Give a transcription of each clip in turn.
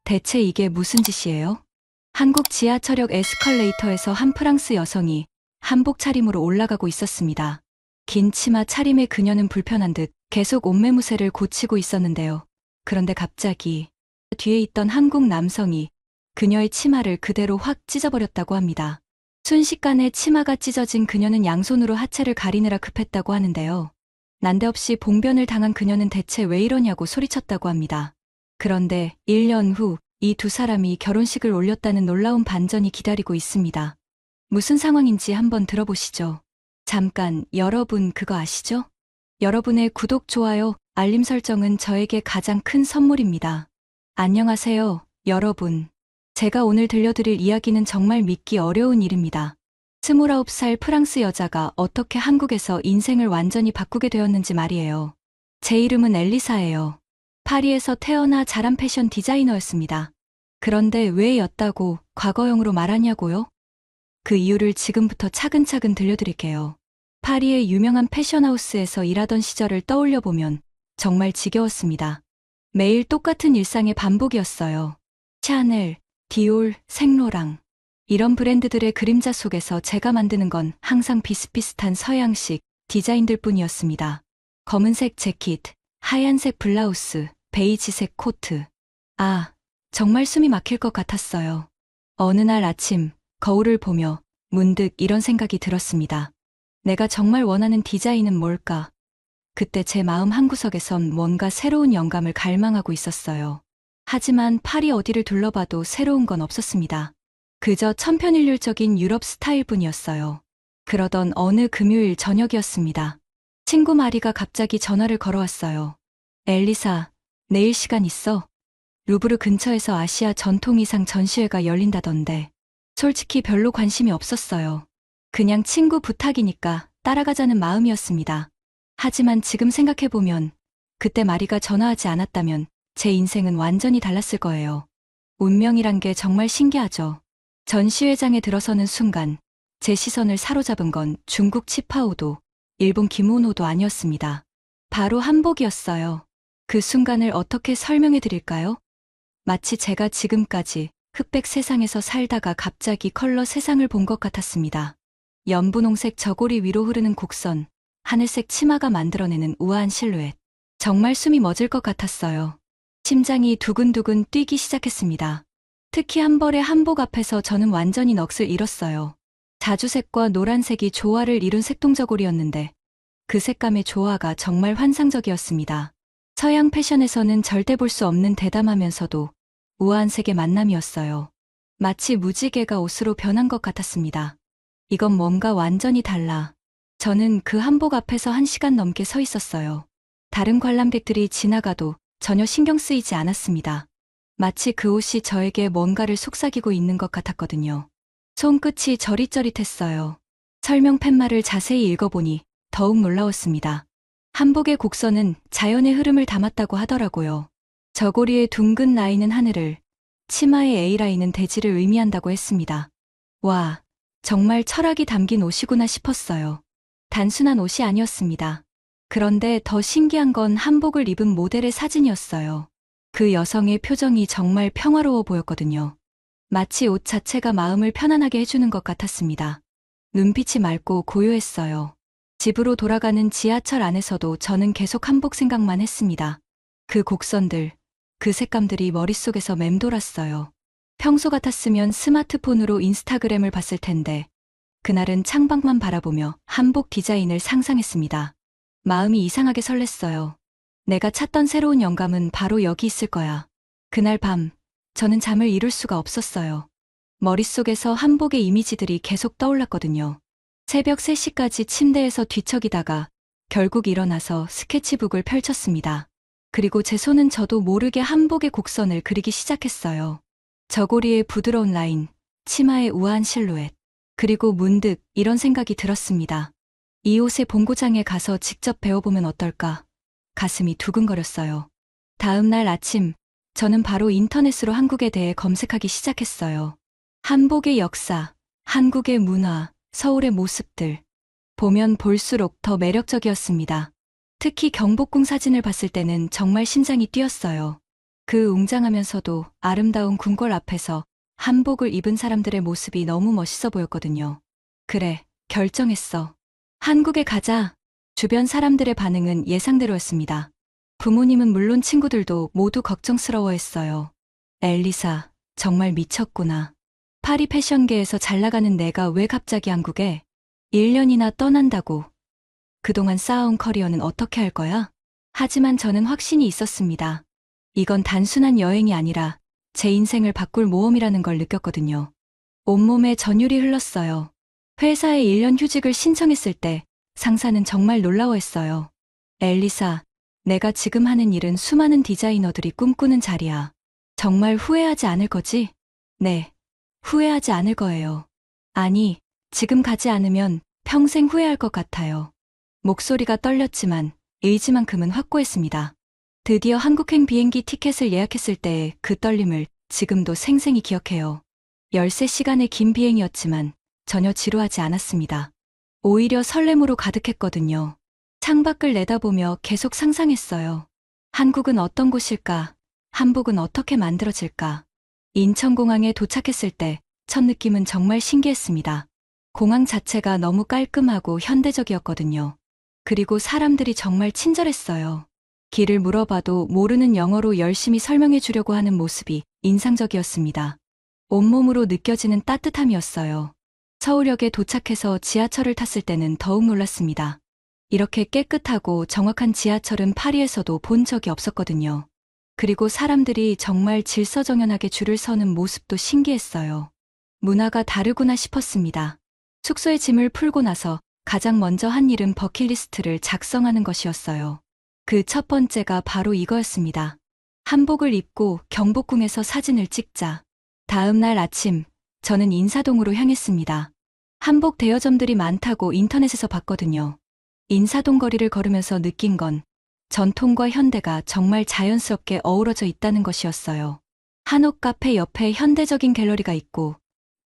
대체 이게 무슨 짓이에요? 한국 지하철역 에스컬레이터에서 한 프랑스 여성이 한복 차림으로 올라가고 있었습니다. 긴 치마 차림의 그녀는 불편한 듯 계속 옷매무새를 고치고 있었는데요. 그런데 갑자기 뒤에 있던 한국 남성이 그녀의 치마를 그대로 확 찢어버렸다고 합니다. 순식간에 치마가 찢어진 그녀는 양손으로 하체를 가리느라 급했다고 하는데요. 난데없이 봉변을 당한 그녀는 대체 왜 이러냐고 소리쳤다고 합니다. 그런데 1년 후 이 두 사람이 결혼식을 올렸다는 놀라운 반전이 기다리고 있습니다. 무슨 상황인지 한번 들어보시죠. 잠깐, 여러분 그거 아시죠? 여러분의 구독, 좋아요, 알림 설정은 저에게 가장 큰 선물입니다. 안녕하세요, 여러분. 제가 오늘 들려드릴 이야기는 정말 믿기 어려운 일입니다. 29살 프랑스 여자가 어떻게 한국에서 인생을 완전히 바꾸게 되었는지 말이에요. 제 이름은 엘리사예요. 파리에서 태어나 자란 패션 디자이너였습니다. 그런데 왜 였다고 과거형으로 말하냐고요? 그 이유를 지금부터 차근차근 들려드릴게요. 파리의 유명한 패션하우스에서 일하던 시절을 떠올려보면 정말 지겨웠습니다. 매일 똑같은 일상의 반복이었어요. 샤넬, 디올, 생로랑 이런 브랜드들의 그림자 속에서 제가 만드는 건 항상 비슷비슷한 서양식 디자인들 뿐이었습니다. 검은색 재킷, 하얀색 블라우스, 베이지색 코트. 아, 정말 숨이 막힐 것 같았어요. 어느 날 아침 거울을 보며 문득 이런 생각이 들었습니다. 내가 정말 원하는 디자인은 뭘까? 그때 제 마음 한구석에선 뭔가 새로운 영감을 갈망하고 있었어요. 하지만 파리 어디를 둘러봐도 새로운 건 없었습니다. 그저 천편일률적인 유럽 스타일뿐이었어요. 그러던 어느 금요일 저녁이었습니다. 친구 마리가 갑자기 전화를 걸어왔어요. 엘리사, 내일 시간 있어? 루브르 근처에서 아시아 전통의상 전시회가 열린다던데. 솔직히 별로 관심이 없었어요. 그냥 친구 부탁이니까 따라가자는 마음이었습니다. 하지만 지금 생각해보면 그때 마리가 전화하지 않았다면 제 인생은 완전히 달랐을 거예요. 운명이란 게 정말 신기하죠. 전시회장에 들어서는 순간 제 시선을 사로잡은 건 중국 치파오도, 일본 기모노도 아니었습니다. 바로 한복이었어요. 그 순간을 어떻게 설명해 드릴까요? 마치 제가 지금까지 흑백 세상에서 살다가 갑자기 컬러 세상을 본 것 같았습니다. 연분홍색 저고리 위로 흐르는 곡선, 하늘색 치마가 만들어내는 우아한 실루엣. 정말 숨이 멎을 것 같았어요. 심장이 두근두근 뛰기 시작했습니다. 특히 한 벌의 한복 앞에서 저는 완전히 넋을 잃었어요. 자주색과 노란색이 조화를 이룬 색동저고리였는데 그 색감의 조화가 정말 환상적이었습니다. 서양 패션에서는 절대 볼 수 없는 대담하면서도 우아한 색의 만남이었어요. 마치 무지개가 옷으로 변한 것 같았습니다. 이건 뭔가 완전히 달라. 저는 그 한복 앞에서 1시간 넘게 서 있었어요. 다른 관람객들이 지나가도 전혀 신경 쓰이지 않았습니다. 마치 그 옷이 저에게 뭔가를 속삭이고 있는 것 같았거든요. 손끝이 저릿저릿했어요. 설명 팻말을 자세히 읽어보니 더욱 놀라웠습니다. 한복의 곡선은 자연의 흐름을 담았다고 하더라고요. 저고리의 둥근 라인은 하늘을, 치마의 A라인은 대지를 의미한다고 했습니다. 와, 정말 철학이 담긴 옷이구나 싶었어요. 단순한 옷이 아니었습니다. 그런데 더 신기한 건 한복을 입은 모델의 사진이었어요. 그 여성의 표정이 정말 평화로워 보였거든요. 마치 옷 자체가 마음을 편안하게 해주는 것 같았습니다. 눈빛이 맑고 고요했어요. 집으로 돌아가는 지하철 안에서도 저는 계속 한복 생각만 했습니다. 그 곡선들, 그 색감들이 머릿속에서 맴돌았어요. 평소 같았으면 스마트폰으로 인스타그램을 봤을 텐데 그날은 창밖만 바라보며 한복 디자인을 상상했습니다. 마음이 이상하게 설렜어요. 내가 찾던 새로운 영감은 바로 여기 있을 거야. 그날 밤, 저는 잠을 이룰 수가 없었어요. 머릿속에서 한복의 이미지들이 계속 떠올랐거든요. 새벽 3시까지 침대에서 뒤척이다가 결국 일어나서 스케치북을 펼쳤습니다. 그리고 제 손은 저도 모르게 한복의 곡선을 그리기 시작했어요. 저고리의 부드러운 라인, 치마의 우아한 실루엣. 그리고 문득 이런 생각이 들었습니다. 이 옷의 본고장에 가서 직접 배워보면 어떨까? 가슴이 두근거렸어요. 다음 날 아침, 저는 바로 인터넷으로 한국에 대해 검색하기 시작했어요. 한복의 역사, 한국의 문화, 서울의 모습들. 보면 볼수록 더 매력적이었습니다. 특히 경복궁 사진을 봤을 때는 정말 심장이 뛰었어요. 그 웅장하면서도 아름다운 궁궐 앞에서 한복을 입은 사람들의 모습이 너무 멋있어 보였거든요. 그래, 결정했어. 한국에 가자. 주변 사람들의 반응은 예상대로였습니다. 부모님은 물론 친구들도 모두 걱정스러워했어요. 엘리사, 정말 미쳤구나. 파리 패션계에서 잘 나가는 내가 왜 갑자기 한국에 1년이나 떠난다고. 그동안 쌓아온 커리어는 어떻게 할 거야? 하지만 저는 확신이 있었습니다. 이건 단순한 여행이 아니라 제 인생을 바꿀 모험이라는 걸 느꼈거든요. 온몸에 전율이 흘렀어요. 회사에 1년 휴직을 신청했을 때 상사는 정말 놀라워했어요. 엘리사, 내가 지금 하는 일은 수많은 디자이너들이 꿈꾸는 자리야. 정말 후회하지 않을 거지? 네, 후회하지 않을 거예요. 아니, 지금 가지 않으면 평생 후회할 것 같아요. 목소리가 떨렸지만 의지만큼은 확고했습니다. 드디어 한국행 비행기 티켓을 예약했을 때의 그 떨림을 지금도 생생히 기억해요. 13시간의 긴 비행이었지만 전혀 지루하지 않았습니다. 오히려 설렘으로 가득했거든요. 창밖을 내다보며 계속 상상했어요. 한국은 어떤 곳일까? 한복은 어떻게 만들어질까? 인천공항에 도착했을 때 첫 느낌은 정말 신기했습니다. 공항 자체가 너무 깔끔하고 현대적이었거든요. 그리고 사람들이 정말 친절했어요. 길을 물어봐도 모르는 영어로 열심히 설명해 주려고 하는 모습이 인상적이었습니다. 온몸으로 느껴지는 따뜻함이었어요. 서울역에 도착해서 지하철을 탔을 때는 더욱 놀랐습니다. 이렇게 깨끗하고 정확한 지하철은 파리에서도 본 적이 없었거든요. 그리고 사람들이 정말 질서정연하게 줄을 서는 모습도 신기했어요. 문화가 다르구나 싶었습니다. 숙소에 짐을 풀고 나서 가장 먼저 한 일은 버킷리스트를 작성하는 것이었어요. 그 첫 번째가 바로 이거였습니다. 한복을 입고 경복궁에서 사진을 찍자. 다음 날 아침, 저는 인사동으로 향했습니다. 한복 대여점들이 많다고 인터넷에서 봤거든요. 인사동 거리를 걸으면서 느낀 건 전통과 현대가 정말 자연스럽게 어우러져 있다는 것이었어요. 한옥 카페 옆에 현대적인 갤러리가 있고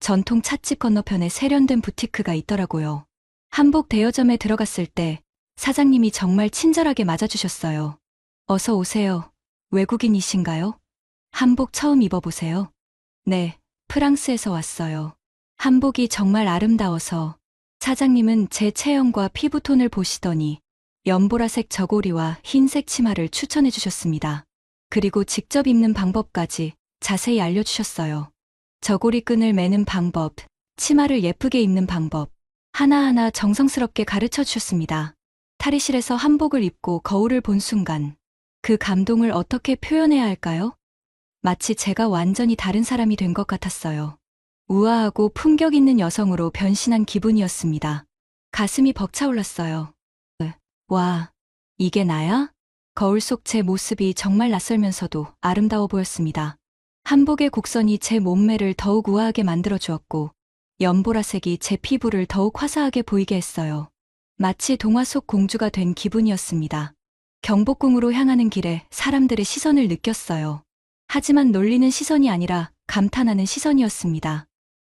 전통 찻집 건너편에 세련된 부티크가 있더라고요. 한복 대여점에 들어갔을 때 사장님이 정말 친절하게 맞아주셨어요. 어서 오세요. 외국인이신가요? 한복 처음 입어보세요. 네, 프랑스에서 왔어요. 한복이 정말 아름다워서. 사장님은 제 체형과 피부톤을 보시더니 연보라색 저고리와 흰색 치마를 추천해 주셨습니다. 그리고 직접 입는 방법까지 자세히 알려주셨어요. 저고리 끈을 매는 방법, 치마를 예쁘게 입는 방법, 하나하나 정성스럽게 가르쳐 주셨습니다. 탈의실에서 한복을 입고 거울을 본 순간 그 감동을 어떻게 표현해야 할까요? 마치 제가 완전히 다른 사람이 된 것 같았어요. 우아하고 품격 있는 여성으로 변신한 기분이었습니다. 가슴이 벅차올랐어요. 와, 이게 나야? 거울 속 제 모습이 정말 낯설면서도 아름다워 보였습니다. 한복의 곡선이 제 몸매를 더욱 우아하게 만들어 주었고 연보라색이 제 피부를 더욱 화사하게 보이게 했어요. 마치 동화 속 공주가 된 기분이었습니다. 경복궁으로 향하는 길에 사람들의 시선을 느꼈어요. 하지만 놀리는 시선이 아니라 감탄하는 시선이었습니다.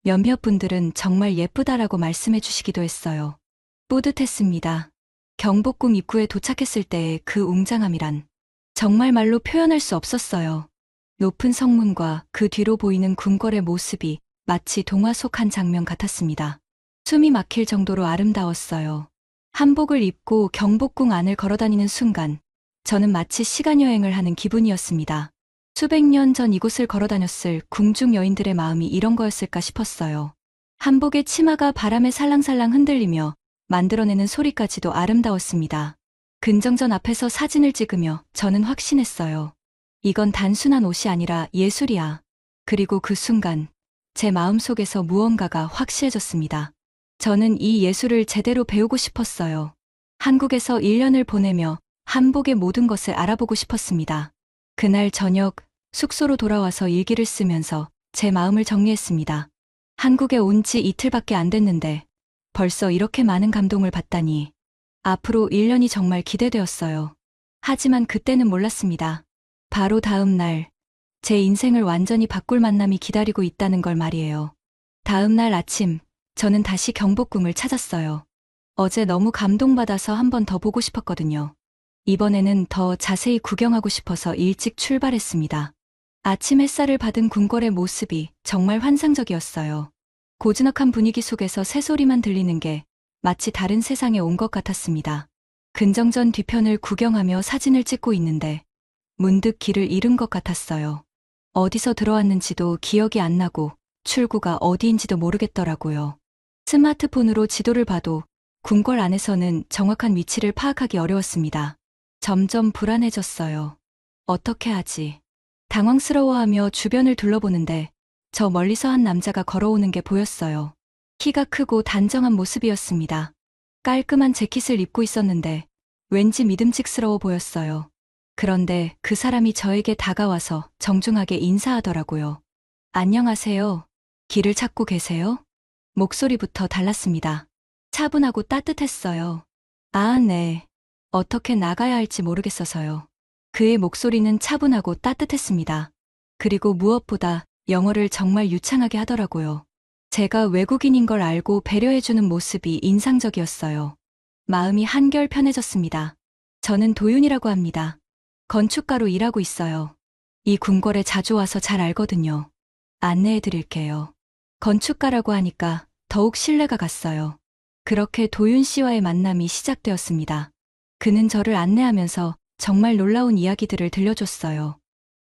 몇몇 분들은 정말 예쁘다라고 말씀해 주시기도 했어요. 뿌듯했습니다. 경복궁 입구에 도착했을 때의 그 웅장함이란 정말 말로 표현할 수 없었어요. 높은 성문과 그 뒤로 보이는 궁궐의 모습이 마치 동화 속 한 장면 같았습니다. 숨이 막힐 정도로 아름다웠어요. 한복을 입고 경복궁 안을 걸어다니는 순간 저는 마치 시간여행을 하는 기분이었습니다. 수백 년 전 이곳을 걸어다녔을 궁중 여인들의 마음이 이런 거였을까 싶었어요. 한복의 치마가 바람에 살랑살랑 흔들리며 만들어내는 소리까지도 아름다웠습니다. 근정전 앞에서 사진을 찍으며 저는 확신했어요. 이건 단순한 옷이 아니라 예술이야. 그리고 그 순간 제 마음속에서 무언가가 확실해졌습니다. 저는 이 예술을 제대로 배우고 싶었어요. 한국에서 1년을 보내며 한복의 모든 것을 알아보고 싶었습니다. 그날 저녁 숙소로 돌아와서 일기를 쓰면서 제 마음을 정리했습니다. 한국에 온 지 이틀밖에 안 됐는데 벌써 이렇게 많은 감동을 받다니. 앞으로 1년이 정말 기대되었어요. 하지만 그때는 몰랐습니다. 바로 다음 날, 제 인생을 완전히 바꿀 만남이 기다리고 있다는 걸 말이에요. 다음 날 아침, 저는 다시 경복궁을 찾았어요. 어제 너무 감동받아서 한 번 더 보고 싶었거든요. 이번에는 더 자세히 구경하고 싶어서 일찍 출발했습니다. 아침 햇살을 받은 궁궐의 모습이 정말 환상적이었어요. 고즈넉한 분위기 속에서 새소리만 들리는 게 마치 다른 세상에 온 것 같았습니다. 근정전 뒤편을 구경하며 사진을 찍고 있는데 문득 길을 잃은 것 같았어요. 어디서 들어왔는지도 기억이 안 나고 출구가 어디인지도 모르겠더라고요. 스마트폰으로 지도를 봐도 궁궐 안에서는 정확한 위치를 파악하기 어려웠습니다. 점점 불안해졌어요. 어떻게 하지? 당황스러워하며 주변을 둘러보는데 저 멀리서 한 남자가 걸어오는 게 보였어요. 키가 크고 단정한 모습이었습니다. 깔끔한 재킷을 입고 있었는데 왠지 믿음직스러워 보였어요. 그런데 그 사람이 저에게 다가와서 정중하게 인사하더라고요. 안녕하세요. 길을 찾고 계세요? 목소리부터 달랐습니다. 차분하고 따뜻했어요. 아, 네. 어떻게 나가야 할지 모르겠어서요. 그의 목소리는 차분하고 따뜻했습니다. 그리고 무엇보다 영어를 정말 유창하게 하더라고요. 제가 외국인인 걸 알고 배려해주는 모습이 인상적이었어요. 마음이 한결 편해졌습니다. 저는 도윤이라고 합니다. 건축가로 일하고 있어요. 이 궁궐에 자주 와서 잘 알거든요. 안내해 드릴게요. 건축가라고 하니까 더욱 신뢰가 갔어요. 그렇게 도윤 씨와의 만남이 시작되었습니다. 그는 저를 안내하면서 정말 놀라운 이야기들을 들려줬어요.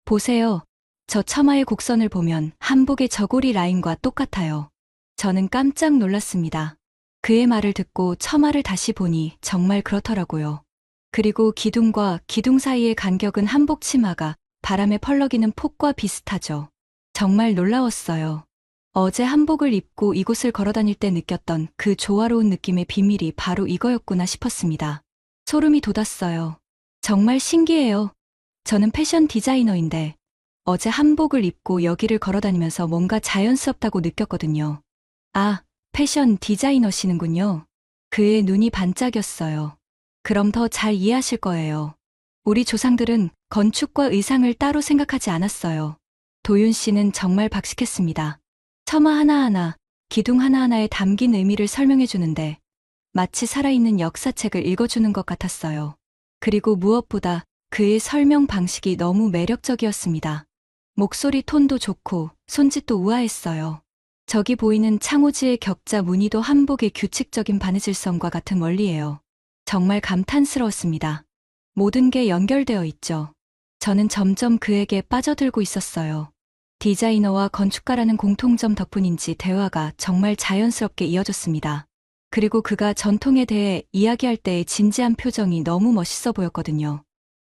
보세요. 저 처마의 곡선을 보면 한복의 저고리 라인과 똑같아요. 저는 깜짝 놀랐습니다. 그의 말을 듣고 처마를 다시 보니 정말 그렇더라고요. 그리고 기둥과 기둥 사이의 간격은 한복 치마가 바람에 펄럭이는 폭과 비슷하죠. 정말 놀라웠어요. 어제 한복을 입고 이곳을 걸어다닐 때 느꼈던 그 조화로운 느낌의 비밀이 바로 이거였구나 싶었습니다. 소름이 돋았어요. 정말 신기해요. 저는 패션 디자이너인데 어제 한복을 입고 여기를 걸어다니면서 뭔가 자연스럽다고 느꼈거든요. 아, 패션 디자이너시는군요. 그의 눈이 반짝였어요. 그럼 더 잘 이해하실 거예요. 우리 조상들은 건축과 의상을 따로 생각하지 않았어요. 도윤 씨는 정말 박식했습니다. 처마 하나하나, 기둥 하나하나에 담긴 의미를 설명해 주는데 마치 살아있는 역사책을 읽어주는 것 같았어요. 그리고 무엇보다 그의 설명 방식이 너무 매력적이었습니다. 목소리 톤도 좋고 손짓도 우아했어요. 저기 보이는 창호지의 격자 무늬도 한복의 규칙적인 바느질성과 같은 원리예요. 정말 감탄스러웠습니다. 모든 게 연결되어 있죠. 저는 점점 그에게 빠져들고 있었어요. 디자이너와 건축가라는 공통점 덕분인지 대화가 정말 자연스럽게 이어졌습니다. 그리고 그가 전통에 대해 이야기할 때의 진지한 표정이 너무 멋있어 보였거든요.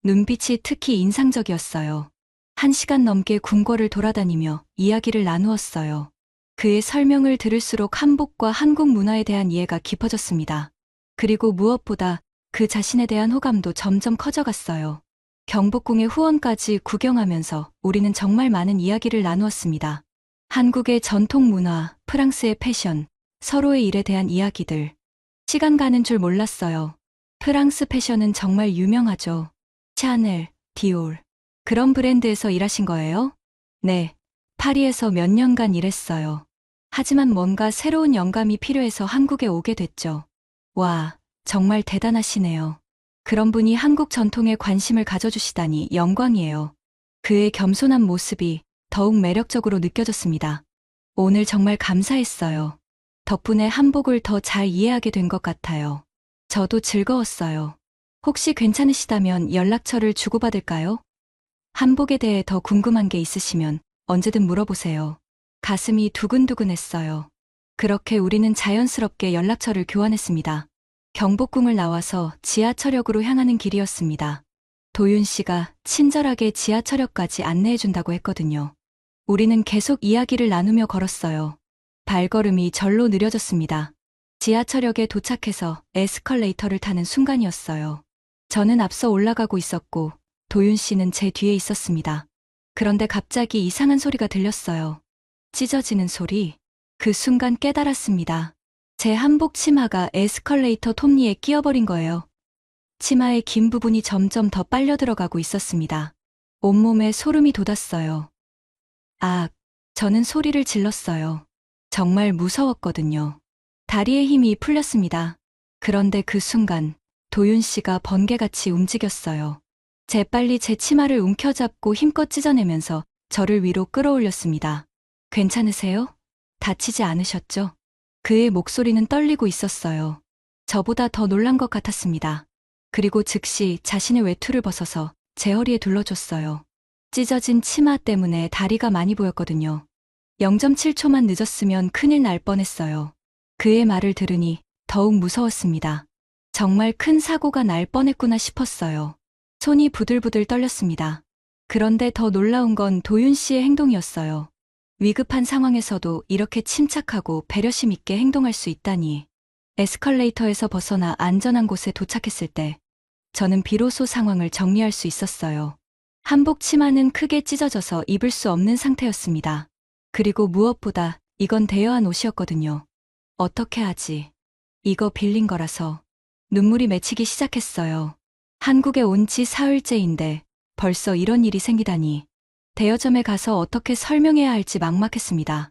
눈빛이 특히 인상적이었어요. 1시간 넘게 궁궐을 돌아다니며 이야기를 나누었어요. 그의 설명을 들을수록 한복과 한국 문화에 대한 이해가 깊어졌습니다. 그리고 무엇보다 그 자신에 대한 호감도 점점 커져갔어요. 경복궁의 후원까지 구경하면서 우리는 정말 많은 이야기를 나누었습니다. 한국의 전통 문화, 프랑스의 패션, 서로의 일에 대한 이야기들. 시간 가는 줄 몰랐어요. 프랑스 패션은 정말 유명하죠. 샤넬, 디올. 그런 브랜드에서 일하신 거예요? 네. 파리에서 몇 년간 일했어요. 하지만 뭔가 새로운 영감이 필요해서 한국에 오게 됐죠. 와, 정말 대단하시네요. 그런 분이 한국 전통에 관심을 가져주시다니 영광이에요. 그의 겸손한 모습이 더욱 매력적으로 느껴졌습니다. 오늘 정말 감사했어요. 덕분에 한복을 더 잘 이해하게 된 것 같아요. 저도 즐거웠어요. 혹시 괜찮으시다면 연락처를 주고받을까요? 한복에 대해 더 궁금한 게 있으시면 언제든 물어보세요. 가슴이 두근두근했어요. 그렇게 우리는 자연스럽게 연락처를 교환했습니다. 경복궁을 나와서 지하철역으로 향하는 길이었습니다. 도윤 씨가 친절하게 지하철역까지 안내해준다고 했거든요. 우리는 계속 이야기를 나누며 걸었어요. 발걸음이 절로 느려졌습니다. 지하철역에 도착해서 에스컬레이터를 타는 순간이었어요. 저는 앞서 올라가고 있었고 도윤 씨는 제 뒤에 있었습니다. 그런데 갑자기 이상한 소리가 들렸어요. 찢어지는 소리. 그 순간 깨달았습니다. 제 한복 치마가 에스컬레이터 톱니에 끼어버린 거예요. 치마의 긴 부분이 점점 더 빨려 들어가고 있었습니다. 온몸에 소름이 돋았어요. 아, 저는 소리를 질렀어요. 정말 무서웠거든요. 다리에 힘이 풀렸습니다. 그런데 그 순간 도윤 씨가 번개같이 움직였어요. 재빨리 제 치마를 움켜잡고 힘껏 찢어내면서 저를 위로 끌어올렸습니다. 괜찮으세요? 다치지 않으셨죠? 그의 목소리는 떨리고 있었어요. 저보다 더 놀란 것 같았습니다. 그리고 즉시 자신의 외투를 벗어서 제 허리에 둘러줬어요. 찢어진 치마 때문에 다리가 많이 보였거든요. 0.7초만 늦었으면 큰일 날 뻔했어요. 그의 말을 들으니 더욱 무서웠습니다. 정말 큰 사고가 날 뻔했구나 싶었어요. 손이 부들부들 떨렸습니다. 그런데 더 놀라운 건 도윤 씨의 행동이었어요. 위급한 상황에서도 이렇게 침착하고 배려심 있게 행동할 수 있다니. 에스컬레이터에서 벗어나 안전한 곳에 도착했을 때 저는 비로소 상황을 정리할 수 있었어요. 한복 치마는 크게 찢어져서 입을 수 없는 상태였습니다. 그리고 무엇보다 이건 대여한 옷이었거든요. 어떻게 하지? 이거 빌린 거라서 눈물이 맺히기 시작했어요. 한국에 온 지 사흘째인데 벌써 이런 일이 생기다니. 대여점에 가서 어떻게 설명해야 할지 막막했습니다.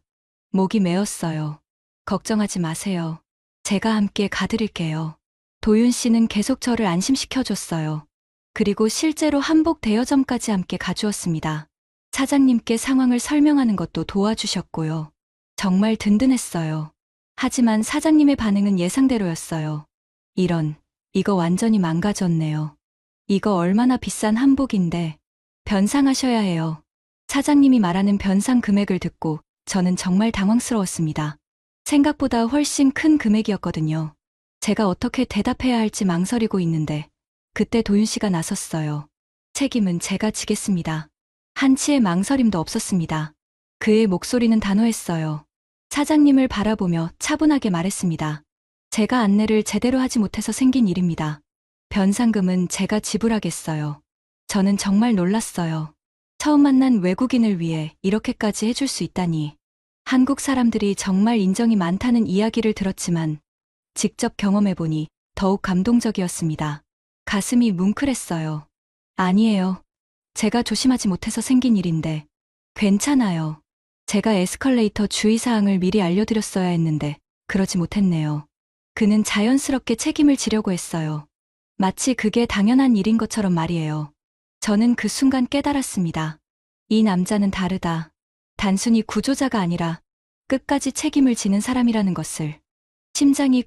목이 메었어요. 걱정하지 마세요. 제가 함께 가드릴게요. 도윤 씨는 계속 저를 안심시켜줬어요. 그리고 실제로 한복 대여점까지 함께 가주었습니다. 사장님께 상황을 설명하는 것도 도와주셨고요. 정말 든든했어요. 하지만 사장님의 반응은 예상대로였어요. 이거 완전히 망가졌네요. 이거 얼마나 비싼 한복인데 변상하셔야 해요. 사장님이 말하는 변상 금액을 듣고 저는 정말 당황스러웠습니다. 생각보다 훨씬 큰 금액이었거든요. 제가 어떻게 대답해야 할지 망설이고 있는데 그때 도윤 씨가 나섰어요. 책임은 제가 지겠습니다. 한치의 망설임도 없었습니다. 그의 목소리는 단호했어요. 사장님을 바라보며 차분하게 말했습니다. 제가 안내를 제대로 하지 못해서 생긴 일입니다. 변상금은 제가 지불하겠어요. 저는 정말 놀랐어요. 처음 만난 외국인을 위해 이렇게까지 해줄 수 있다니. 한국 사람들이 정말 인정이 많다는 이야기를 들었지만 직접 경험해보니 더욱 감동적이었습니다. 가슴이 뭉클했어요. 아니에요. 제가 조심하지 못해서 생긴 일인데. 괜찮아요. 제가 에스컬레이터 주의사항을 미리 알려드렸어야 했는데 그러지 못했네요. 그는 자연스럽게 책임을 지려고 했어요. 마치 그게 당연한 일인 것처럼 말이에요. 저는 그 순간 깨달았습니다. 이 남자는 다르다. 단순히 구조자가 아니라 끝까지 책임을 지는 사람이라는 것을. 심장이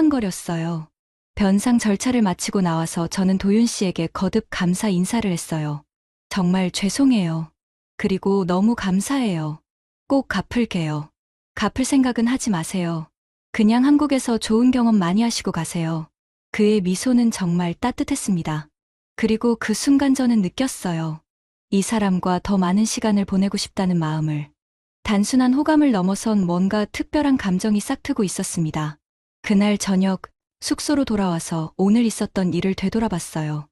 쿵쾅거렸어요. 변상 절차를 마치고 나와서 저는 도윤 씨에게 거듭 감사 인사를 했어요. 정말 죄송해요. 그리고 너무 감사해요. 꼭 갚을게요. 갚을 생각은 하지 마세요. 그냥 한국에서 좋은 경험 많이 하시고 가세요. 그의 미소는 정말 따뜻했습니다. 그리고 그 순간 저는 느꼈어요. 이 사람과 더 많은 시간을 보내고 싶다는 마음을. 단순한 호감을 넘어선 뭔가 특별한 감정이 싹트고 있었습니다. 그날 저녁 숙소로 돌아와서 오늘 있었던 일을 되돌아봤어요.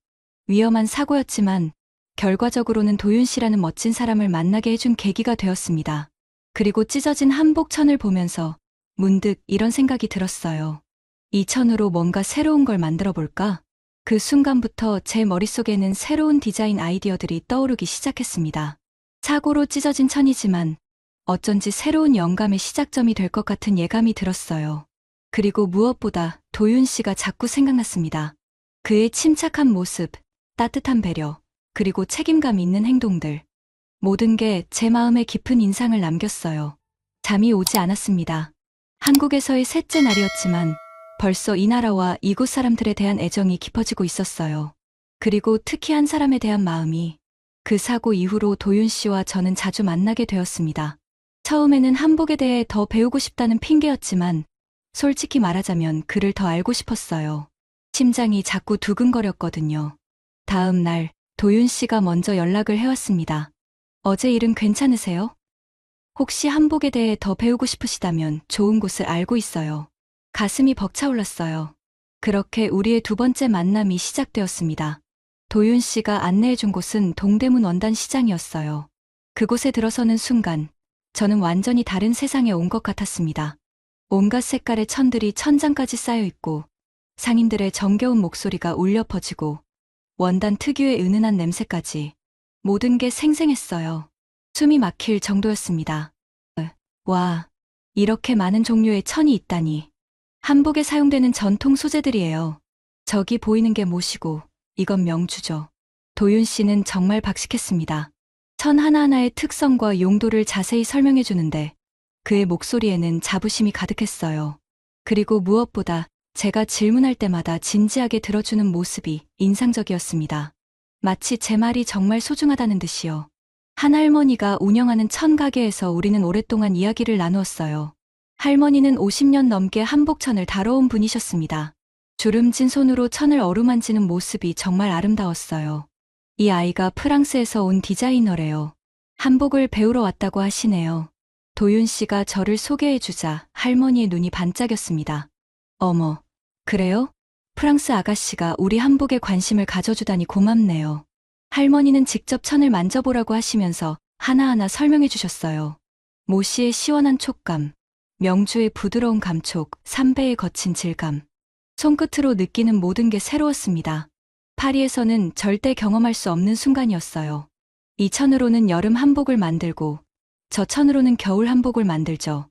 위험한 사고였지만 결과적으로는 도윤 씨라는 멋진 사람을 만나게 해준 계기가 되었습니다. 그리고 찢어진 한복천을 보면서 문득 이런 생각이 들었어요. 이 천으로 뭔가 새로운 걸 만들어 볼까? 그 순간부터 제 머릿속에는 새로운 디자인 아이디어들이 떠오르기 시작했습니다. 사고로 찢어진 천이지만 어쩐지 새로운 영감의 시작점이 될 것 같은 예감이 들었어요. 그리고 무엇보다 도윤 씨가 자꾸 생각났습니다. 그의 침착한 모습, 따뜻한 배려, 그리고 책임감 있는 행동들. 모든 게 제 마음에 깊은 인상을 남겼어요. 잠이 오지 않았습니다. 한국에서의 셋째 날이었지만 벌써 이 나라와 이곳 사람들에 대한 애정이 깊어지고 있었어요. 그리고 특히 한 사람에 대한 마음이. 그 사고 이후로 도윤 씨와 저는 자주 만나게 되었습니다. 처음에는 한복에 대해 더 배우고 싶다는 핑계였지만 솔직히 말하자면 그를 더 알고 싶었어요. 심장이 자꾸 두근거렸거든요. 다음 날 도윤 씨가 먼저 연락을 해왔습니다. 어제 일은 괜찮으세요? 혹시 한복에 대해 더 배우고 싶으시다면 좋은 곳을 알고 있어요. 가슴이 벅차올랐어요. 그렇게 우리의 두 번째 만남이 시작되었습니다. 도윤 씨가 안내해준 곳은 동대문 원단 시장이었어요. 그곳에 들어서는 순간 저는 완전히 다른 세상에 온 것 같았습니다. 온갖 색깔의 천들이 천장까지 쌓여 있고 상인들의 정겨운 목소리가 울려 퍼지고 원단 특유의 은은한 냄새까지 모든 게 생생했어요. 숨이 막힐 정도였습니다. 와, 이렇게 많은 종류의 천이 있다니. 한복에 사용되는 전통 소재들이에요. 저기 보이는 게 못이고 이건 명주죠. 도윤 씨는 정말 박식했습니다. 천 하나하나의 특성과 용도를 자세히 설명해 주는데 그의 목소리에는 자부심이 가득했어요. 그리고 무엇보다 제가 질문할 때마다 진지하게 들어주는 모습이 인상적이었습니다. 마치 제 말이 정말 소중하다는 듯이요. 한 할머니가 운영하는 천 가게에서 우리는 오랫동안 이야기를 나누었어요. 할머니는 50년 넘게 한복천을 다뤄온 분이셨습니다. 주름진 손으로 천을 어루만지는 모습이 정말 아름다웠어요. 이 아이가 프랑스에서 온 디자이너래요. 한복을 배우러 왔다고 하시네요. 도윤 씨가 저를 소개해주자 할머니의 눈이 반짝였습니다. 어머, 그래요? 프랑스 아가씨가 우리 한복에 관심을 가져주다니 고맙네요. 할머니는 직접 천을 만져보라고 하시면서 하나하나 설명해 주셨어요. 모시의 시원한 촉감, 명주의 부드러운 감촉, 삼배의 거친 질감. 손끝으로 느끼는 모든 게 새로웠습니다. 파리에서는 절대 경험할 수 없는 순간이었어요. 이 천으로는 여름 한복을 만들고 저 천으로는 겨울 한복을 만들죠.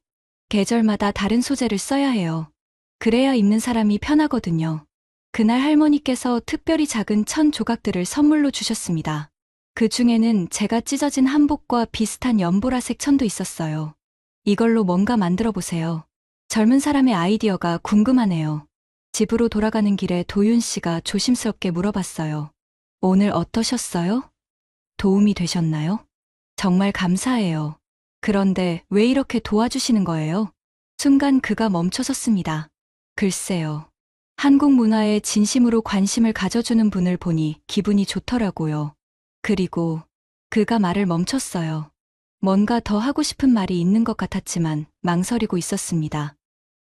계절마다 다른 소재를 써야 해요. 그래야 입는 사람이 편하거든요. 그날 할머니께서 특별히 작은 천 조각들을 선물로 주셨습니다. 그 중에는 제가 찢어진 한복과 비슷한 연보라색 천도 있었어요. 이걸로 뭔가 만들어 보세요. 젊은 사람의 아이디어가 궁금하네요. 집으로 돌아가는 길에 도윤 씨가 조심스럽게 물어봤어요. 오늘 어떠셨어요? 도움이 되셨나요? 정말 감사해요. 그런데 왜 이렇게 도와주시는 거예요? 순간 그가 멈춰섰습니다. 글쎄요. 한국 문화에 진심으로 관심을 가져주는 분을 보니 기분이 좋더라고요. 그리고 그가 말을 멈췄어요. 뭔가 더 하고 싶은 말이 있는 것 같았지만 망설이고 있었습니다.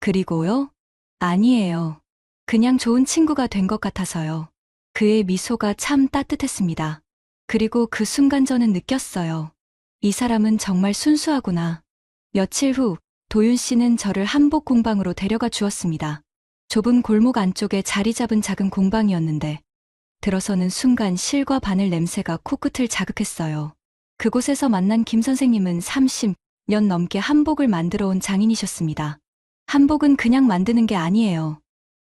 그리고요? 아니에요. 그냥 좋은 친구가 된 것 같아서요. 그의 미소가 참 따뜻했습니다. 그리고 그 순간 저는 느꼈어요. 이 사람은 정말 순수하구나. 며칠 후 도윤 씨는 저를 한복 공방으로 데려가 주었습니다. 좁은 골목 안쪽에 자리 잡은 작은 공방이었는데 들어서는 순간 실과 바늘 냄새가 코끝을 자극했어요. 그곳에서 만난 김 선생님은 30년 넘게 한복을 만들어 온 장인이셨습니다. 한복은 그냥 만드는 게 아니에요.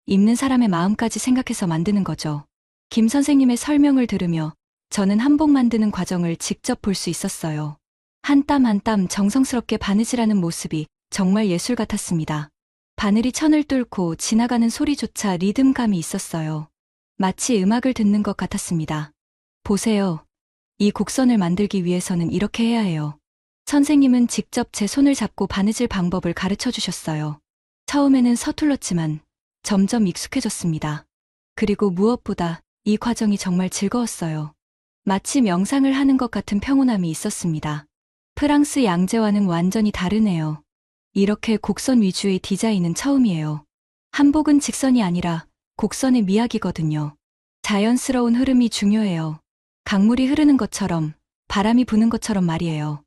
입는 사람의 마음까지 생각해서 만드는 거죠. 김 선생님의 설명을 들으며 저는 한복 만드는 과정을 직접 볼 수 있었어요. 한 땀 한 땀 정성스럽게 바느질하는 모습이 정말 예술 같았습니다. 바늘이 천을 뚫고 지나가는 소리조차 리듬감이 있었어요. 마치 음악을 듣는 것 같았습니다. 보세요. 이 곡선을 만들기 위해서는 이렇게 해야 해요. 선생님은 직접 제 손을 잡고 바느질 방법을 가르쳐 주셨어요. 처음에는 서툴렀지만 점점 익숙해졌습니다. 그리고 무엇보다 이 과정이 정말 즐거웠어요. 마치 명상을 하는 것 같은 평온함이 있었습니다. 프랑스 양재와는 완전히 다르네요. 이렇게 곡선 위주의 디자인은 처음이에요. 한복은 직선이 아니라 곡선의 미학이거든요. 자연스러운 흐름이 중요해요. 강물이 흐르는 것처럼, 바람이 부는 것처럼 말이에요.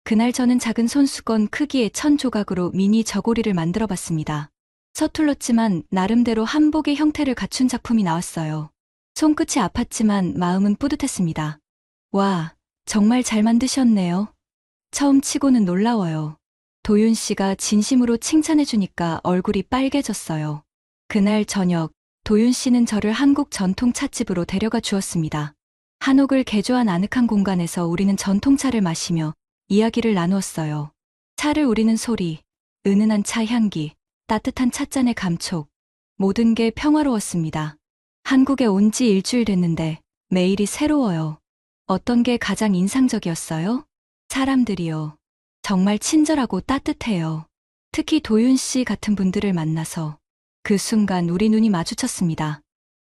그날 저는 작은 손수건 크기의 천 조각으로 미니 저고리를 만들어 봤습니다. 서툴렀지만 나름대로 한복의 형태를 갖춘 작품이 나왔어요. 손끝이 아팠지만 마음은 뿌듯했습니다. 와, 정말 잘 만드셨네요. 처음 치고는 놀라워요. 도윤 씨가 진심으로 칭찬해주니까 얼굴이 빨개졌어요. 그날 저녁, 도윤 씨는 저를 한국 전통 찻집으로 데려가 주었습니다. 한옥을 개조한 아늑한 공간에서 우리는 전통차를 마시며 이야기를 나누었어요. 차를 우리는 소리, 은은한 차 향기, 따뜻한 찻잔의 감촉, 모든 게 평화로웠습니다. 한국에 온 지 일주일 됐는데 매일이 새로워요. 어떤 게 가장 인상적이었어요? 사람들이요. 정말 친절하고 따뜻해요. 특히 도윤 씨 같은 분들을 만나서 그 순간 우리 눈이 마주쳤습니다.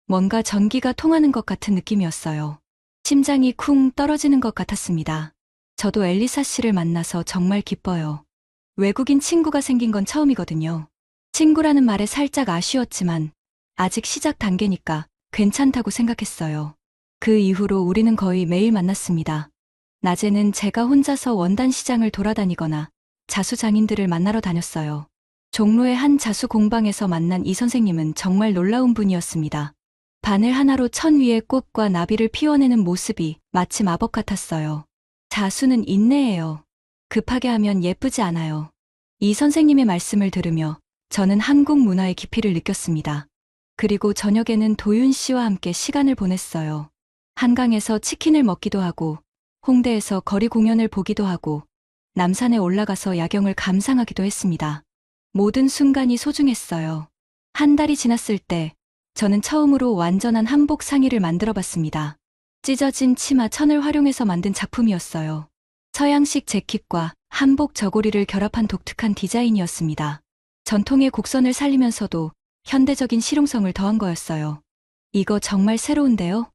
뭔가 전기가 통하는 것 같은 느낌이었어요. 심장이 쿵 떨어지는 것 같았습니다. 저도 엘리사 씨를 만나서 정말 기뻐요. 외국인 친구가 생긴 건 처음이거든요. 친구라는 말에 살짝 아쉬웠지만 아직 시작 단계니까 괜찮다고 생각했어요. 그 이후로 우리는 거의 매일 만났습니다. 낮에는 제가 혼자서 원단 시장을 돌아다니거나 자수장인들을 만나러 다녔어요. 종로의 한 자수 공방에서 만난 이 선생님은 정말 놀라운 분이었습니다. 바늘 하나로 천 위에 꽃과 나비를 피워내는 모습이 마치 마법 같았어요. 자수는 인내예요. 급하게 하면 예쁘지 않아요. 이 선생님의 말씀을 들으며 저는 한국 문화의 깊이를 느꼈습니다. 그리고 저녁에는 도윤 씨와 함께 시간을 보냈어요. 한강에서 치킨을 먹기도 하고 홍대에서 거리 공연을 보기도 하고 남산에 올라가서 야경을 감상하기도 했습니다. 모든 순간이 소중했어요. 한 달이 지났을 때 저는 처음으로 완전한 한복 상의를 만들어 봤습니다. 찢어진 치마 천을 활용해서 만든 작품이었어요. 서양식 재킷과 한복 저고리를 결합한 독특한 디자인이었습니다. 전통의 곡선을 살리면서도 현대적인 실용성을 더한 거였어요. 이거 정말 새로운데요?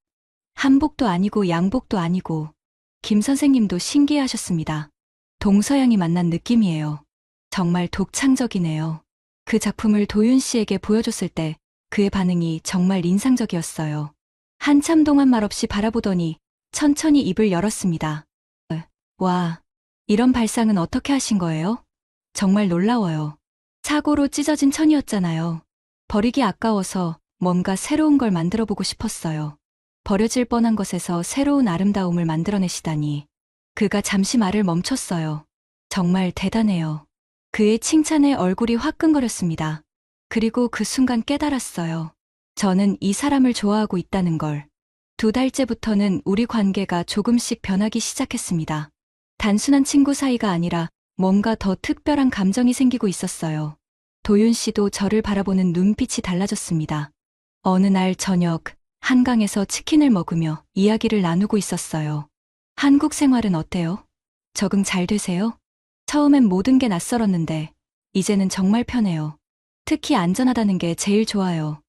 한복도 아니고 양복도 아니고 김 선생님도 신기해하셨습니다. 동서양이 만난 느낌이에요. 정말 독창적이네요. 그 작품을 도윤 씨에게 보여줬을 때 그의 반응이 정말 인상적이었어요. 한참 동안 말없이 바라보더니 천천히 입을 열었습니다. 와, 이런 발상은 어떻게 하신 거예요? 정말 놀라워요. 사고로 찢어진 천이었잖아요. 버리기 아까워서 뭔가 새로운 걸 만들어 보고 싶었어요. 버려질 뻔한 것에서 새로운 아름다움을 만들어내시다니. 그가 잠시 말을 멈췄어요. 정말 대단해요. 그의 칭찬에 얼굴이 화끈거렸습니다. 그리고 그 순간 깨달았어요. 저는 이 사람을 좋아하고 있다는 걸. 2달째부터는 우리 관계가 조금씩 변하기 시작했습니다. 단순한 친구 사이가 아니라 뭔가 더 특별한 감정이 생기고 있었어요. 도윤 씨도 저를 바라보는 눈빛이 달라졌습니다. 어느 날 저녁, 한강에서 치킨을 먹으며 이야기를 나누고 있었어요. 한국 생활은 어때요? 적응 잘 되세요? 처음엔 모든 게 낯설었는데, 이제는 정말 편해요. 특히 안전하다는 게 제일 좋아요.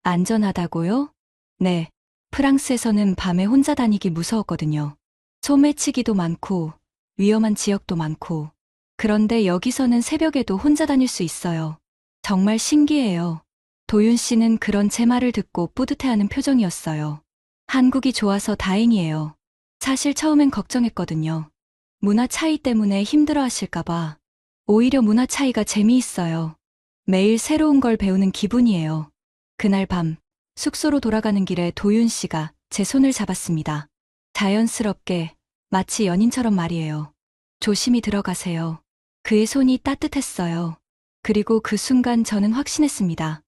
안전하다고요? 네. 프랑스에서는 밤에 혼자 다니기 무서웠거든요. 소매치기도 많고, 위험한 지역도 많고. 그런데 여기서는 새벽에도 혼자 다닐 수 있어요. 정말 신기해요. 도윤 씨는 그런 제 말을 듣고 뿌듯해하는 표정이었어요. 한국이 좋아서 다행이에요. 사실 처음엔 걱정했거든요. 문화 차이 때문에 힘들어 하실까봐. 오히려 문화 차이가 재미있어요. 매일 새로운 걸 배우는 기분이에요. 그날 밤, 숙소로 돌아가는 길에 도윤 씨가 제 손을 잡았습니다. 자연스럽게, 마치 연인처럼 말이에요. 조심히 들어가세요. 그의 손이 따뜻했어요. 그리고 그 순간 저는 확신했습니다.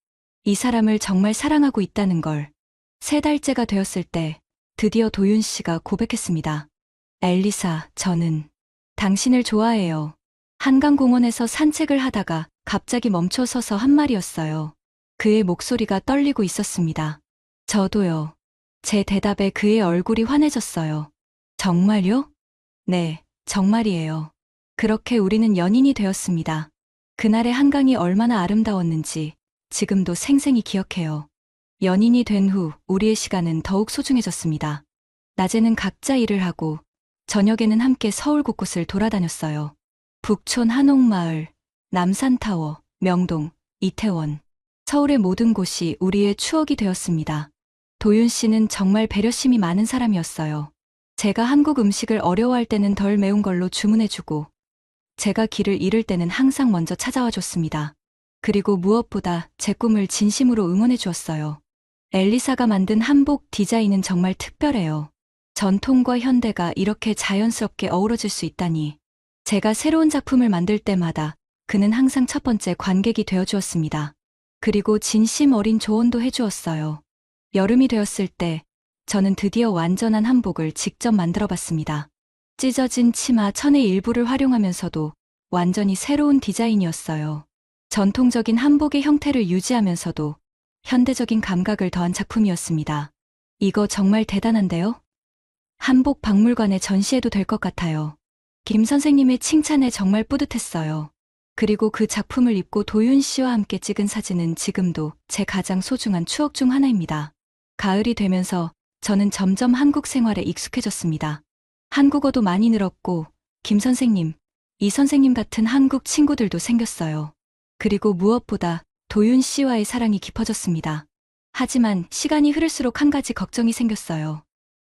이 사람을 정말 사랑하고 있다는 걸. 3달째가 되었을 때 드디어 도윤 씨가 고백했습니다. 엘리사, 저는 당신을 좋아해요. 한강공원에서 산책을 하다가 갑자기 멈춰서서 한 말이었어요. 그의 목소리가 떨리고 있었습니다. 저도요. 제 대답에 그의 얼굴이 환해졌어요. 정말요? 네, 정말이에요. 그렇게 우리는 연인이 되었습니다. 그날의 한강이 얼마나 아름다웠는지 지금도 생생히 기억해요. 연인이 된 후 우리의 시간은 더욱 소중해졌습니다. 낮에는 각자 일을 하고 저녁에는 함께 서울 곳곳을 돌아다녔어요. 북촌 한옥마을, 남산타워, 명동, 이태원. 서울의 모든 곳이 우리의 추억이 되었습니다. 도윤 씨는 정말 배려심이 많은 사람이었어요. 제가 한국 음식을 어려워할 때는 덜 매운 걸로 주문해주고, 제가 길을 잃을 때는 항상 먼저 찾아와 줬습니다. 그리고 무엇보다 제 꿈을 진심으로 응원해 주었어요. 엘리사가 만든 한복 디자인은 정말 특별해요. 전통과 현대가 이렇게 자연스럽게 어우러질 수 있다니. 제가 새로운 작품을 만들 때마다 그는 항상 첫 번째 관객이 되어 주었습니다. 그리고 진심 어린 조언도 해주었어요. 여름이 되었을 때 저는 드디어 완전한 한복을 직접 만들어 봤습니다. 찢어진 치마 천의 일부를 활용하면서도 완전히 새로운 디자인이었어요. 전통적인 한복의 형태를 유지하면서도 현대적인 감각을 더한 작품이었습니다. 이거 정말 대단한데요? 한복 박물관에 전시해도 될 것 같아요. 김 선생님의 칭찬에 정말 뿌듯했어요. 그리고 그 작품을 입고 도윤 씨와 함께 찍은 사진은 지금도 제 가장 소중한 추억 중 하나입니다. 가을이 되면서 저는 점점 한국 생활에 익숙해졌습니다. 한국어도 많이 늘었고, 김 선생님, 이 선생님 같은 한국 친구들도 생겼어요. 그리고 무엇보다 도윤 씨와의 사랑이 깊어졌습니다. 하지만 시간이 흐를수록 한 가지 걱정이 생겼어요.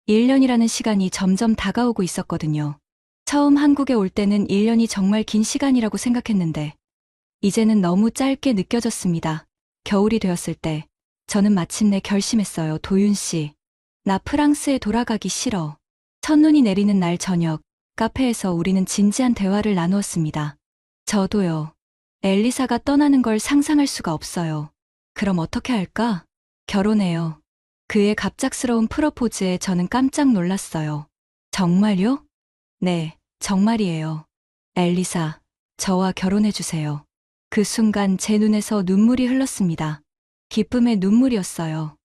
1년이라는 시간이 점점 다가오고 있었거든요. 처음 한국에 올 때는 1년이 정말 긴 시간이라고 생각했는데, 이제는 너무 짧게 느껴졌습니다. 겨울이 되었을 때, 저는 마침내 결심했어요. 도윤 씨, 나 프랑스에 돌아가기 싫어. 첫눈이 내리는 날 저녁, 카페에서 우리는 진지한 대화를 나누었습니다. 저도요. 엘리사가 떠나는 걸 상상할 수가 없어요. 그럼 어떻게 할까? 결혼해요. 그의 갑작스러운 프러포즈에 저는 깜짝 놀랐어요. 정말요? 네, 정말이에요. 엘리사, 저와 결혼해주세요. 그 순간 제 눈에서 눈물이 흘렀습니다. 기쁨의 눈물이었어요.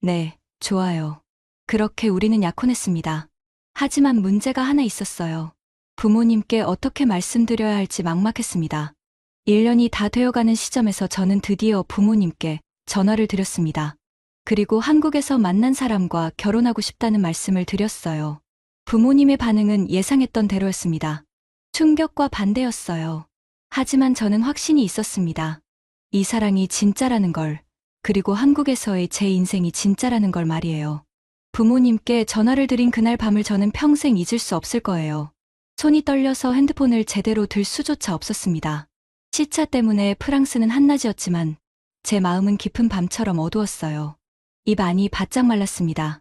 네, 좋아요. 그렇게 우리는 약혼했습니다. 하지만 문제가 하나 있었어요. 부모님께 어떻게 말씀드려야 할지 막막했습니다. 1년이 다 되어가는 시점에서 저는 드디어 부모님께 전화를 드렸습니다. 그리고 한국에서 만난 사람과 결혼하고 싶다는 말씀을 드렸어요. 부모님의 반응은 예상했던 대로였습니다. 충격과 반대였어요. 하지만 저는 확신이 있었습니다. 이 사랑이 진짜라는 걸, 그리고 한국에서의 제 인생이 진짜라는 걸 말이에요. 부모님께 전화를 드린 그날 밤을 저는 평생 잊을 수 없을 거예요. 손이 떨려서 핸드폰을 제대로 들 수조차 없었습니다. 시차 때문에 프랑스는 한낮이었지만 제 마음은 깊은 밤처럼 어두웠어요. 입 안이 바짝 말랐습니다.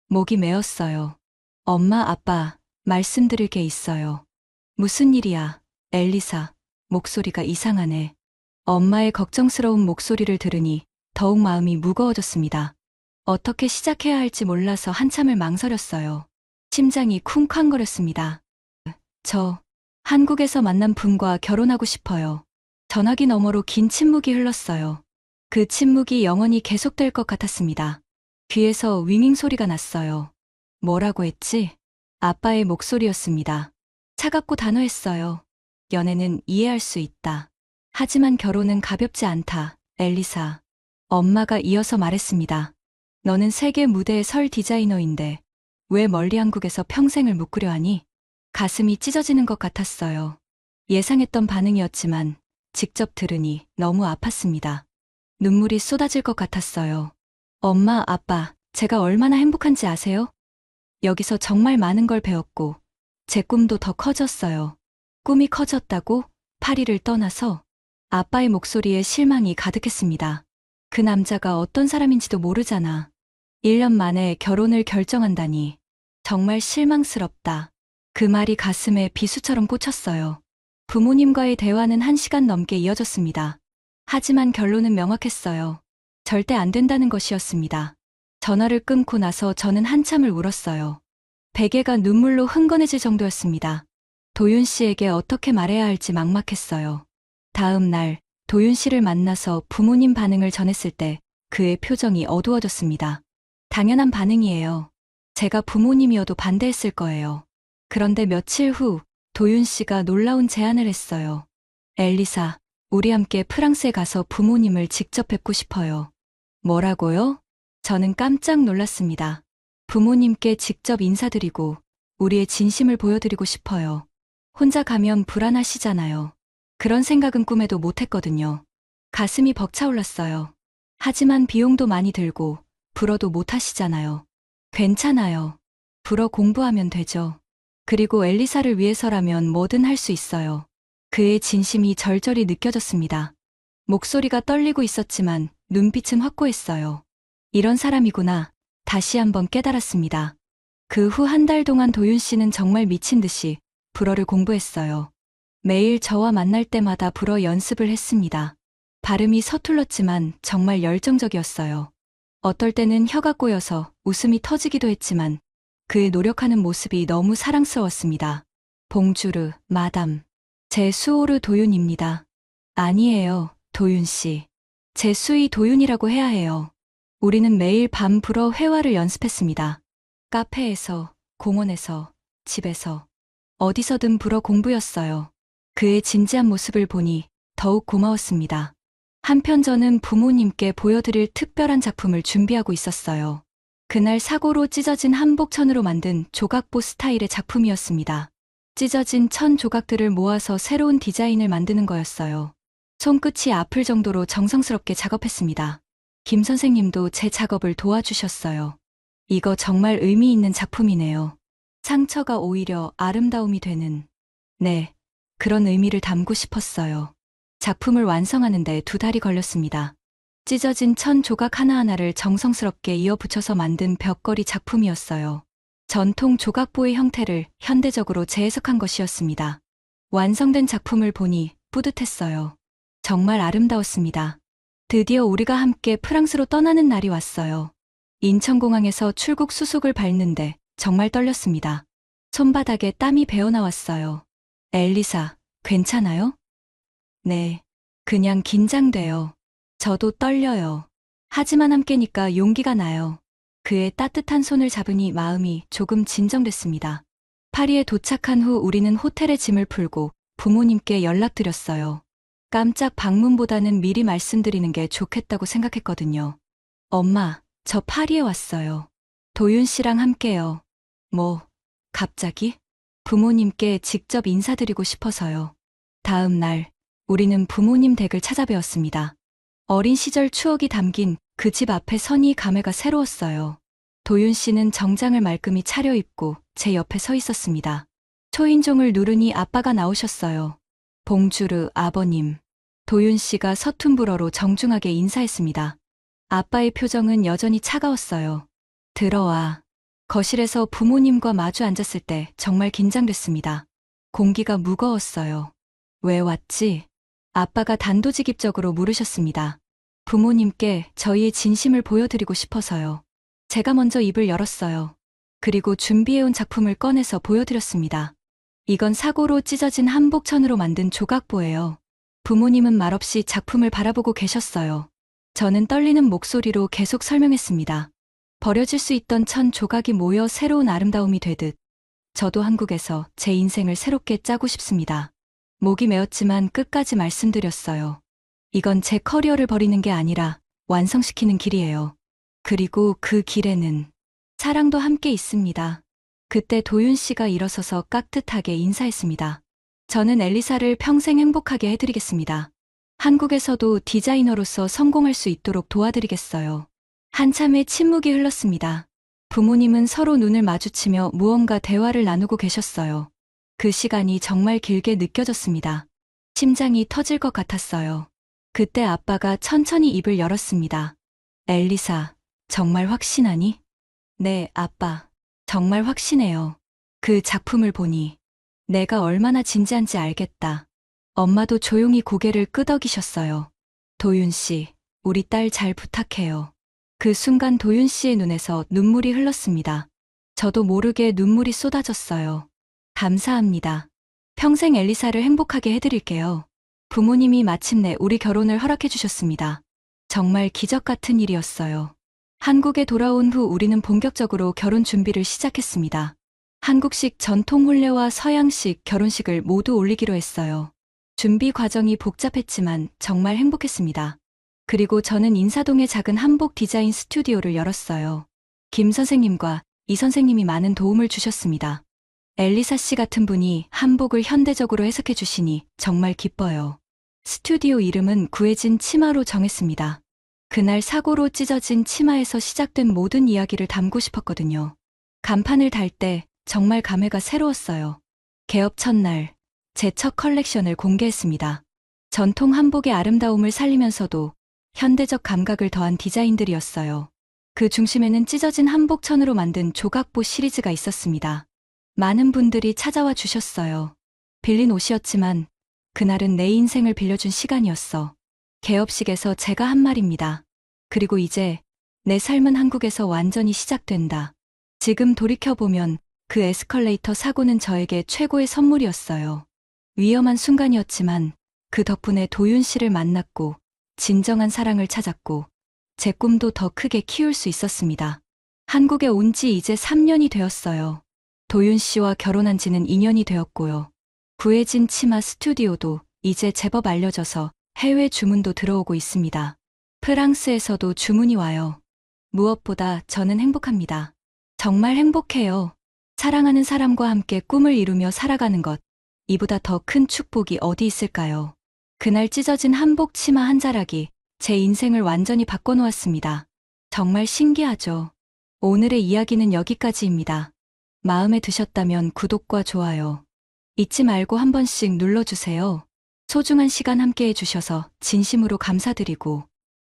목이 메었어요. 엄마, 아빠, 말씀드릴 게 있어요. 무슨 일이야, 엘리사. 목소리가 이상하네. 엄마의 걱정스러운 목소리를 들으니 더욱 마음이 무거워졌습니다. 어떻게 시작해야 할지 몰라서 한참을 망설였어요. 심장이 쿵쾅거렸습니다. 저, 한국에서 만난 분과 결혼하고 싶어요. 전화기 너머로 긴 침묵이 흘렀어요. 그 침묵이 영원히 계속될 것 같았습니다. 귀에서 윙윙 소리가 났어요. 뭐라고 했지? 아빠의 목소리였습니다. 차갑고 단호했어요. 연애는 이해할 수 있다. 하지만 결혼은 가볍지 않다, 엘리사. 엄마가 이어서 말했습니다. 너는 세계 무대의 설 디자이너인데 왜 멀리 한국에서 평생을 묶으려 하니? 가슴이 찢어지는 것 같았어요. 예상했던 반응이었지만 직접 들으니 너무 아팠습니다. 눈물이 쏟아질 것 같았어요. 엄마, 아빠, 제가 얼마나 행복한지 아세요? 여기서 정말 많은 걸 배웠고 제 꿈도 더 커졌어요. 꿈이 커졌다고? 파리를 떠나서? 아빠의 목소리에 실망이 가득했습니다. 그 남자가 어떤 사람인지도 모르잖아. 1년 만에 결혼을 결정한다니. 정말 실망스럽다. 그 말이 가슴에 비수처럼 꽂혔어요. 부모님과의 대화는 1시간 넘게 이어졌습니다. 하지만 결론은 명확했어요. 절대 안 된다는 것이었습니다. 전화를 끊고 나서 저는 한참을 울었어요. 베개가 눈물로 흥건해질 정도였습니다. 도윤 씨에게 어떻게 말해야 할지 막막했어요. 다음 날 도윤 씨를 만나서 부모님 반응을 전했을 때 그의 표정이 어두워졌습니다. 당연한 반응이에요. 제가 부모님이어도 반대했을 거예요. 그런데 며칠 후 도윤 씨가 놀라운 제안을 했어요. 엘리사, 우리 함께 프랑스에 가서 부모님을 직접 뵙고 싶어요. 뭐라고요? 저는 깜짝 놀랐습니다. 부모님께 직접 인사드리고 우리의 진심을 보여드리고 싶어요. 혼자 가면 불안하시잖아요. 그런 생각은 꿈에도 못했거든요. 가슴이 벅차올랐어요. 하지만 비용도 많이 들고 불어도 못하시잖아요. 괜찮아요. 불어 공부하면 되죠. 그리고 엘리사를 위해서라면 뭐든 할 수 있어요. 그의 진심이 절절히 느껴졌습니다. 목소리가 떨리고 있었지만 눈빛은 확고했어요. 이런 사람이구나. 다시 한번 깨달았습니다. 그 후 1달 동안 도윤 씨는 정말 미친 듯이 불어를 공부했어요. 매일 저와 만날 때마다 불어 연습을 했습니다. 발음이 서툴렀지만 정말 열정적이었어요. 어떨 때는 혀가 꼬여서 웃음이 터지기도 했지만 그의 노력하는 모습이 너무 사랑스러웠습니다. 봉주르, 마담. 제 수호르 도윤입니다. 아니에요, 도윤 씨. 제 수이 도윤이라고 해야 해요. 우리는 매일 밤 불어 회화를 연습했습니다. 카페에서, 공원에서, 집에서, 어디서든 불어 공부였어요. 그의 진지한 모습을 보니 더욱 고마웠습니다. 한편 저는 부모님께 보여드릴 특별한 작품을 준비하고 있었어요. 그날 사고로 찢어진 한복천으로 만든 조각보 스타일의 작품이었습니다. 찢어진 천 조각들을 모아서 새로운 디자인을 만드는 거였어요. 손끝이 아플 정도로 정성스럽게 작업했습니다. 김 선생님도 제 작업을 도와주셨어요. 이거 정말 의미 있는 작품이네요. 상처가 오히려 아름다움이 되는. 네, 그런 의미를 담고 싶었어요. 작품을 완성하는데 2달이 걸렸습니다. 찢어진 천 조각 하나하나를 정성스럽게 이어붙여서 만든 벽걸이 작품이었어요. 전통 조각보의 형태를 현대적으로 재해석한 것이었습니다. 완성된 작품을 보니 뿌듯했어요. 정말 아름다웠습니다. 드디어 우리가 함께 프랑스로 떠나는 날이 왔어요. 인천공항에서 출국 수속을 밟는데 정말 떨렸습니다. 손바닥에 땀이 배어나왔어요. 엘리사, 괜찮아요? 네. 그냥 긴장돼요. 저도 떨려요. 하지만 함께니까 용기가 나요. 그의 따뜻한 손을 잡으니 마음이 조금 진정됐습니다. 파리에 도착한 후 우리는 호텔에 짐을 풀고 부모님께 연락드렸어요. 깜짝 방문보다는 미리 말씀드리는 게 좋겠다고 생각했거든요. 엄마, 저 파리에 왔어요. 도윤 씨랑 함께요. 뭐, 갑자기? 부모님께 직접 인사드리고 싶어서요. 다음 날, 우리는 부모님 댁을 찾아뵈었습니다. 어린 시절 추억이 담긴 그 집 앞에 선이 감회가 새로웠어요. 도윤 씨는 정장을 말끔히 차려입고 제 옆에 서 있었습니다. 초인종을 누르니 아빠가 나오셨어요. 봉주르 아버님. 도윤 씨가 서툰 불어로 정중하게 인사했습니다. 아빠의 표정은 여전히 차가웠어요. 들어와. 거실에서 부모님과 마주 앉았을 때 정말 긴장됐습니다. 공기가 무거웠어요. 왜 왔지? 아빠가 단도직입적으로 물으셨습니다. 부모님께 저희의 진심을 보여드리고 싶어서요. 제가 먼저 입을 열었어요. 그리고 준비해온 작품을 꺼내서 보여드렸습니다. 이건 사고로 찢어진 한복천으로 만든 조각보예요. 부모님은 말없이 작품을 바라보고 계셨어요. 저는 떨리는 목소리로 계속 설명했습니다. 버려질 수 있던 천 조각이 모여 새로운 아름다움이 되듯 저도 한국에서 제 인생을 새롭게 짜고 싶습니다. 목이 메었지만 끝까지 말씀드렸어요. 이건 제 커리어를 버리는 게 아니라 완성시키는 길이에요. 그리고 그 길에는 사랑도 함께 있습니다. 그때 도윤 씨가 일어서서 깍듯하게 인사했습니다. 저는 엘리사를 평생 행복하게 해드리겠습니다. 한국에서도 디자이너로서 성공할 수 있도록 도와드리겠어요. 한참의 침묵이 흘렀습니다. 부모님은 서로 눈을 마주치며 무언가 대화를 나누고 계셨어요. 그 시간이 정말 길게 느껴졌습니다. 심장이 터질 것 같았어요. 그때 아빠가 천천히 입을 열었습니다. 엘리사, 정말 확신하니? 네, 아빠. 정말 확신해요. 그 작품을 보니 내가 얼마나 진지한지 알겠다. 엄마도 조용히 고개를 끄덕이셨어요. 도윤 씨, 우리 딸 잘 부탁해요. 그 순간 도윤 씨의 눈에서 눈물이 흘렀습니다. 저도 모르게 눈물이 쏟아졌어요. 감사합니다. 평생 엘리사를 행복하게 해드릴게요. 부모님이 마침내 우리 결혼을 허락해 주셨습니다. 정말 기적 같은 일이었어요. 한국에 돌아온 후 우리는 본격적으로 결혼 준비를 시작했습니다. 한국식 전통 혼례와 서양식 결혼식을 모두 올리기로 했어요. 준비 과정이 복잡했지만 정말 행복했습니다. 그리고 저는 인사동에 작은 한복 디자인 스튜디오를 열었어요. 김 선생님과 이 선생님이 많은 도움을 주셨습니다. 엘리사 씨 같은 분이 한복을 현대적으로 해석해 주시니 정말 기뻐요. 스튜디오 이름은 구해진 치마로 정했습니다. 그날 사고로 찢어진 치마에서 시작된 모든 이야기를 담고 싶었거든요. 간판을 달 때 정말 감회가 새로웠어요. 개업 첫날, 제 첫 컬렉션을 공개했습니다. 전통 한복의 아름다움을 살리면서도 현대적 감각을 더한 디자인들이었어요. 그 중심에는 찢어진 한복천으로 만든 조각보 시리즈가 있었습니다. 많은 분들이 찾아와 주셨어요. 빌린 옷이었지만 그날은 내 인생을 빌려준 시간이었어. 개업식에서 제가 한 말입니다. 그리고 이제 내 삶은 한국에서 완전히 시작된다. 지금 돌이켜보면 그 에스컬레이터 사고는 저에게 최고의 선물이었어요. 위험한 순간이었지만 그 덕분에 도윤 씨를 만났고 진정한 사랑을 찾았고 제 꿈도 더 크게 키울 수 있었습니다. 한국에 온 지 이제 3년이 되었어요. 도윤 씨와 결혼한 지는 2년이 되었고요. 구해진 치마 스튜디오도 이제 제법 알려져서 해외 주문도 들어오고 있습니다. 프랑스에서도 주문이 와요. 무엇보다 저는 행복합니다. 정말 행복해요. 사랑하는 사람과 함께 꿈을 이루며 살아가는 것, 이보다 더 큰 축복이 어디 있을까요? 그날 찢어진 한복 치마 한 자락이 제 인생을 완전히 바꿔놓았습니다. 정말 신기하죠? 오늘의 이야기는 여기까지입니다. 마음에 드셨다면 구독과 좋아요 잊지 말고 한 번씩 눌러주세요. 소중한 시간 함께 해주셔서 진심으로 감사드리고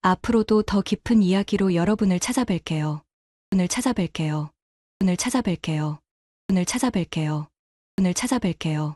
앞으로도 더 깊은 이야기로 여러분을 찾아뵐게요. 오늘 찾아뵐게요. 오늘 찾아뵐게요. 오늘 찾아뵐게요. 오늘 찾아뵐게요.